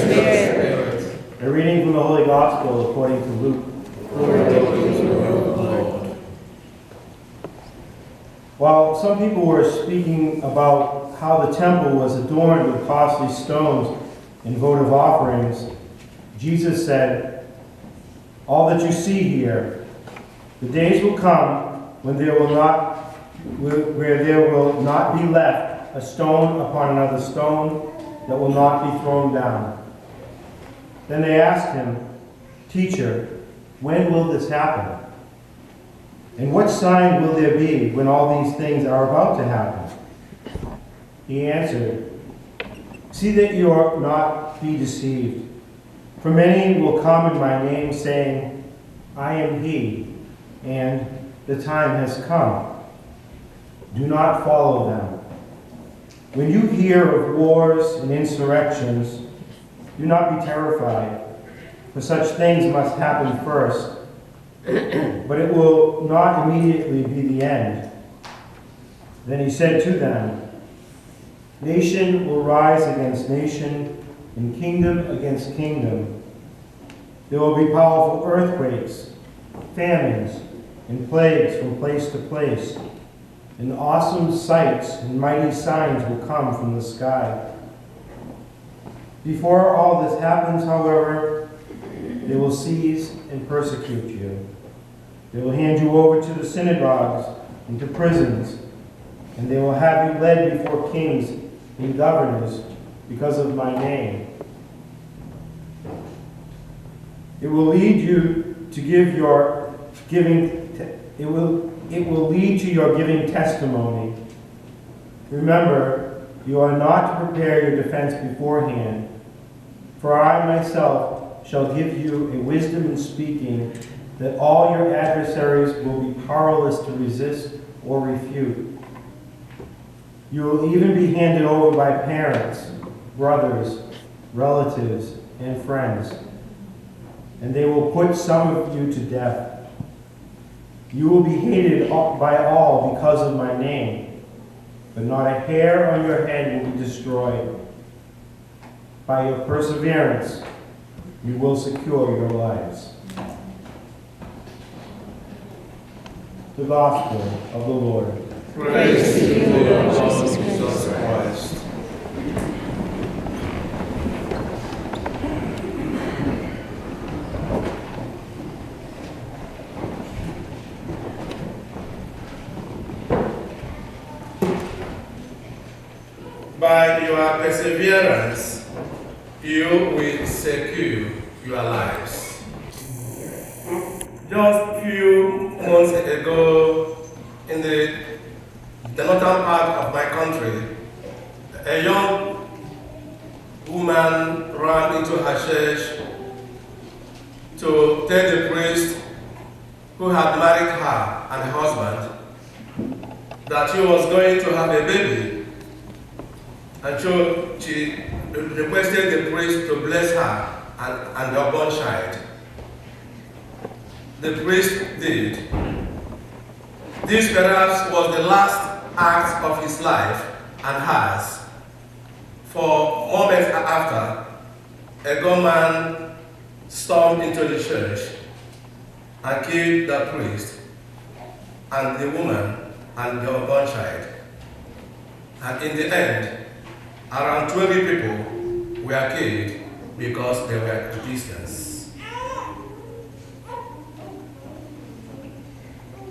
Spirit. A reading from the Holy Gospel according to Luke. While some people were speaking about how the temple was adorned with costly stones and votive offerings, Jesus said, "All that you see here, the days will come when there will not be left a stone upon another stone that will not be thrown down." Then they asked him, "Teacher, when will this happen? And what sign will there be when all these things are about to happen?" He answered, "See that you are not be deceived. For many will come in my name, saying, 'I am he,' and 'the time has come.' Do not follow them. When you hear of wars and insurrections, do not be terrified, for such things must happen first, but it will not immediately be the end." Then he said to them, "Nation will rise against nation, and kingdom against kingdom. There will be powerful earthquakes, famines, and plagues from place to place, and awesome sights and mighty signs will come from the sky. Before all this happens, however, they will seize and persecute you. They will hand you over to the synagogues and to prisons, and they will have you led before kings and governors because of my name. It will lead you to give your it will lead to your giving testimony. Remember, you are not to prepare your defense beforehand, for I myself shall give you a wisdom in speaking that all your adversaries will be powerless to resist or refute. You will even be handed over by parents, brothers, relatives, and friends, and they will put some of you to death. You will be hated by all because of my name, but not a hair on your head will be destroyed. By your perseverance, you will secure your lives." The Gospel of the Lord. Praise to you, Lord Jesus Christ. By your perseverance, you will secure your lives. Just a few months ago, in the northern part of my country, a young woman ran into her church to tell the priest who had married her and her husband that she was going to have a baby. And so she requested the priest to bless her and the unborn child. The priest did. This perhaps was the last act of his life and hers. For moments after, a gunman stormed into the church and killed the priest and the woman and the unborn child. And in the end, around 20 people were killed because they were Christians.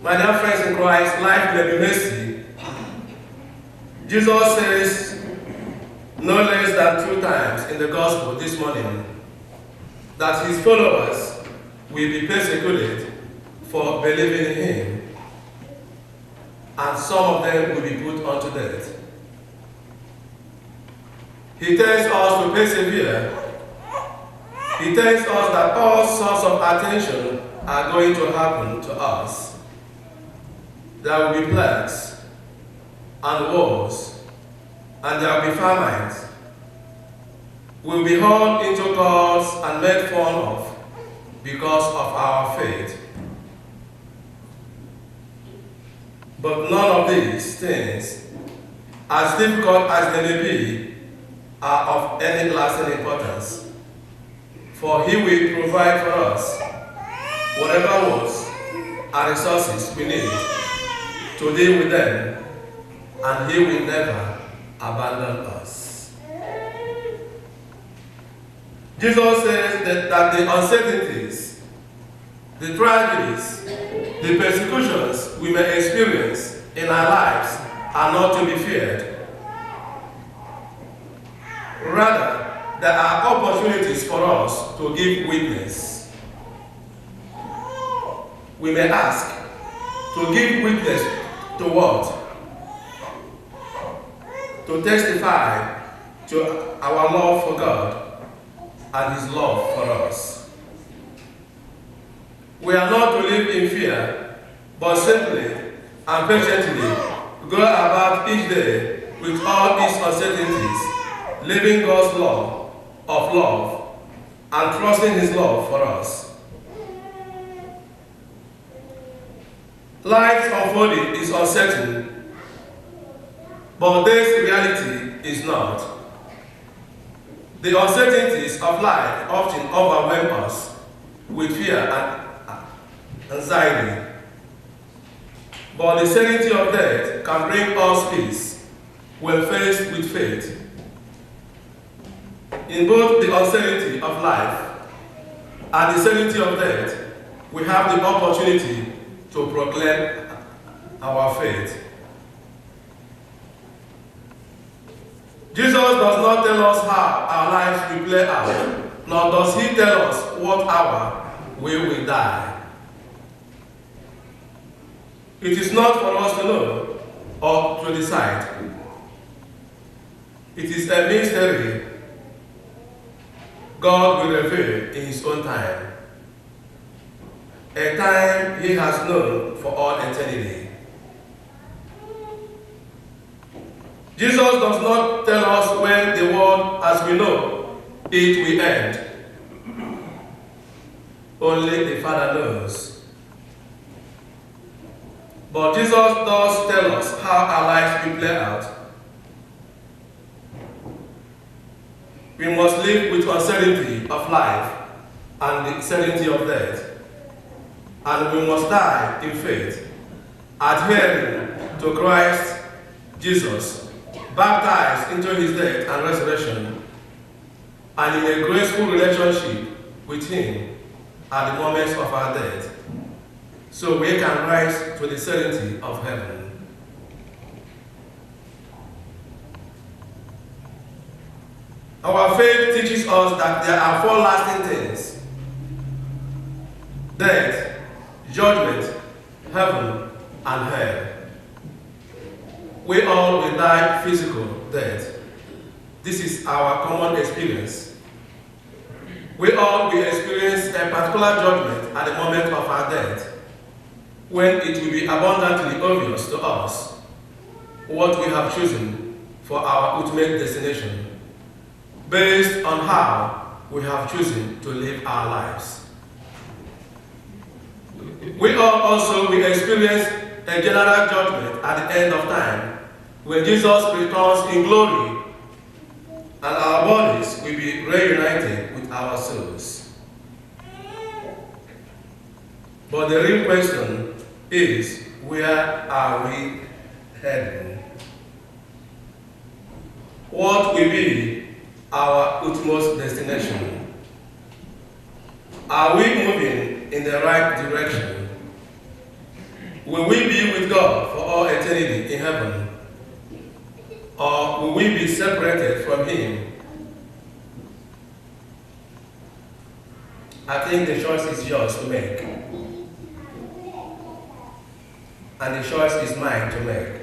My dear friends in Christ, life may be messy. Jesus says no less than 2 times in the gospel this morning that his followers will be persecuted for believing in him, and some of them will be put unto death. He tells us to persevere. He tells us that all sorts of attention are going to happen to us. There will be plagues and wars, and there will be famines. We will be hauled into courts and made fun of because of our faith. But none of these things, as difficult as they may be, are of any lasting importance for he will provide for us whatever wants and resources we need to deal with them, and he will never abandon us. Jesus says that the uncertainties, the tragedies, the persecutions we may experience in our lives are not to be feared. Rather, there are opportunities for us to give witness. We may ask, to give witness to what? To testify to our love for God and his love for us. We are not to live in fear, but simply and patiently go about each day with all its uncertainties, living God's law of love and trusting his love for us. Life's unfolding is uncertain, but this reality is not. The uncertainties of life often overwhelm us with fear and anxiety, but the certainty of death can bring us peace when faced with faith. In both the uncertainty of life and the certainty of death, we have the opportunity to proclaim our faith. Jesus does not tell us how our lives will play out, nor does he tell us what hour we will die. It is not for us to know or to decide. It is a mystery God will reveal in his own time, a time he has known for all eternity. Jesus does not tell us when the world as we know it will end. Only the Father knows. But Jesus does tell us how our lives will play out. We must live with uncertainty of life and the certainty of death. And we must die in faith, adhering to Christ Jesus, baptized into his death and resurrection, and in a graceful relationship with him at the moments of our death, so we can rise to the certainty of heaven. Our faith teaches us that there are four lasting things: death, judgment, heaven, and hell. We all will die physical death. This is our common experience. We all will experience a particular judgment at the moment of our death, when it will be abundantly obvious to us what we have chosen for our ultimate destination, based on how we have chosen to live our lives. We all also will experience a general judgment at the end of time, when Jesus returns in glory and our bodies will be reunited with our souls. But the real question is, where are we heading? What will be our utmost destination? Are we moving in the right direction? Will we be with God for all eternity in heaven? Or will we be separated from him? I think the choice is yours to make. And the choice is mine to make.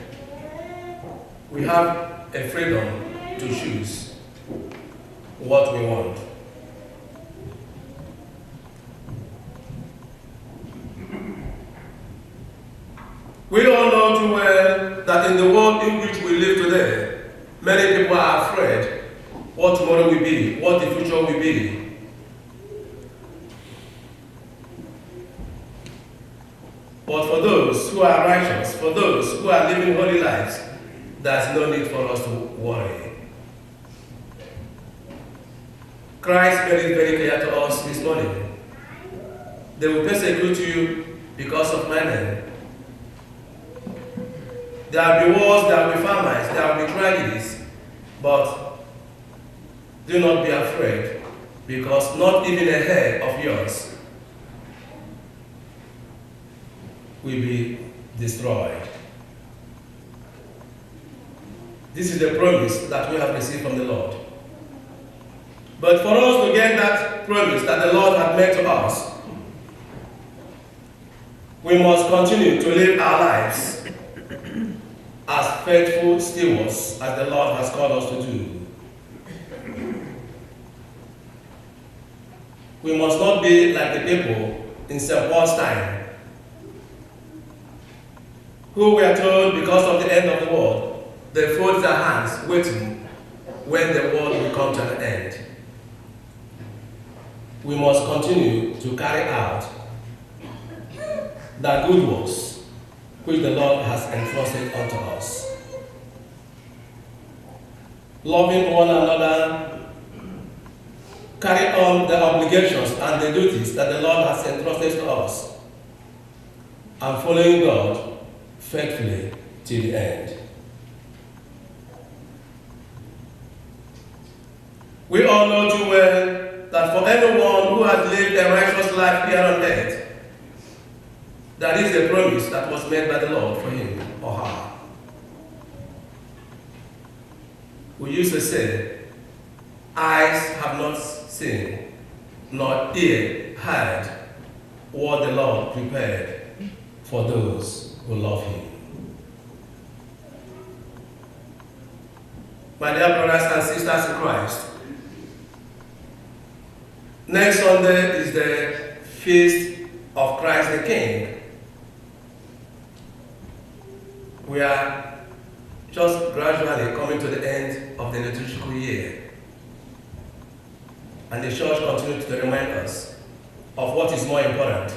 We have a freedom to choose what we want. We all know too well that in the world in which we live today, many people are afraid what tomorrow will be, what the future will be. But for those who are righteous, for those who are living holy lives, there's no need for us to worry. Christ made it very clear to us this morning. They will persecute you because of my name. There will be wars, there will be famines, there will be tragedies, but do not be afraid, because not even a hair of yours will be destroyed. This is the promise that we have received from the Lord. But for us to get that promise that the Lord had made to us, we must continue to live our lives as faithful stewards as the Lord has called us to do. We must not be like the people in St. Paul's time, who were told because of the end of the world, they fold their hands waiting when the world will come to an end. We must continue to carry out the good works which the Lord has entrusted unto us. Loving one another, carry on the obligations and the duties that the Lord has entrusted to us, and following God faithfully till the end. We all know too well that for anyone who has lived a righteous life here on earth, that is the promise that was made by the Lord for him or her. We used to say, eyes have not seen, nor ear heard what the Lord prepared for those who love him. My dear brothers and sisters in Christ, next Sunday is the feast of Christ the King. We are just gradually coming to the end of the liturgical year. And the church continues to remind us of what is more important: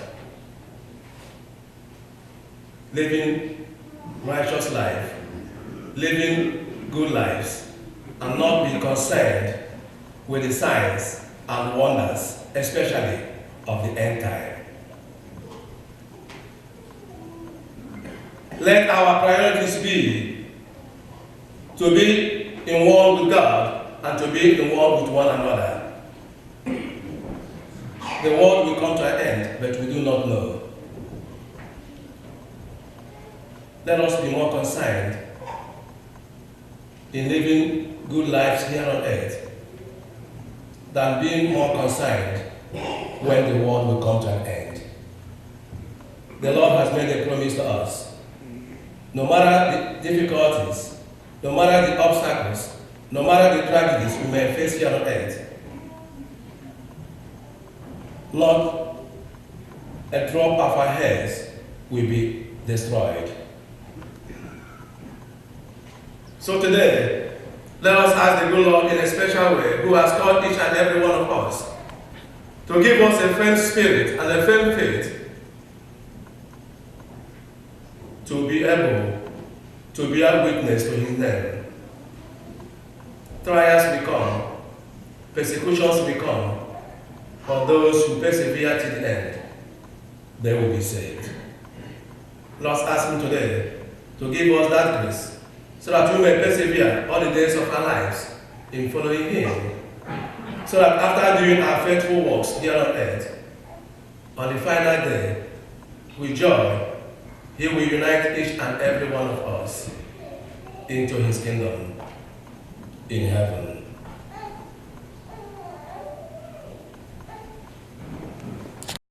living righteous life, living good lives, and not be concerned with the signs and wonders, especially of the end time. Let our priorities be to be in one with God and to be in one with one another. The world will come to an end, but we do not know. Let us be more concerned in living good lives here on earth than being more concerned when the world will come to an end. The Lord has made a promise to us. No matter the difficulties, no matter the obstacles, no matter the tragedies we may face here on earth, not a drop of our hairs will be destroyed. So today, let us ask the good Lord in a special way, who has called each and every one of us, to give us a firm spirit and a firm faith to be able to bear witness to his name. Trials will come, persecutions will come, for those who persevere to the end, they will be saved. Let us ask him today to give us that grace, so that we may persevere all the days of our lives in following him, so that after doing our faithful works here on earth, on the final day, with joy, he will unite each and every one of us into his kingdom in heaven.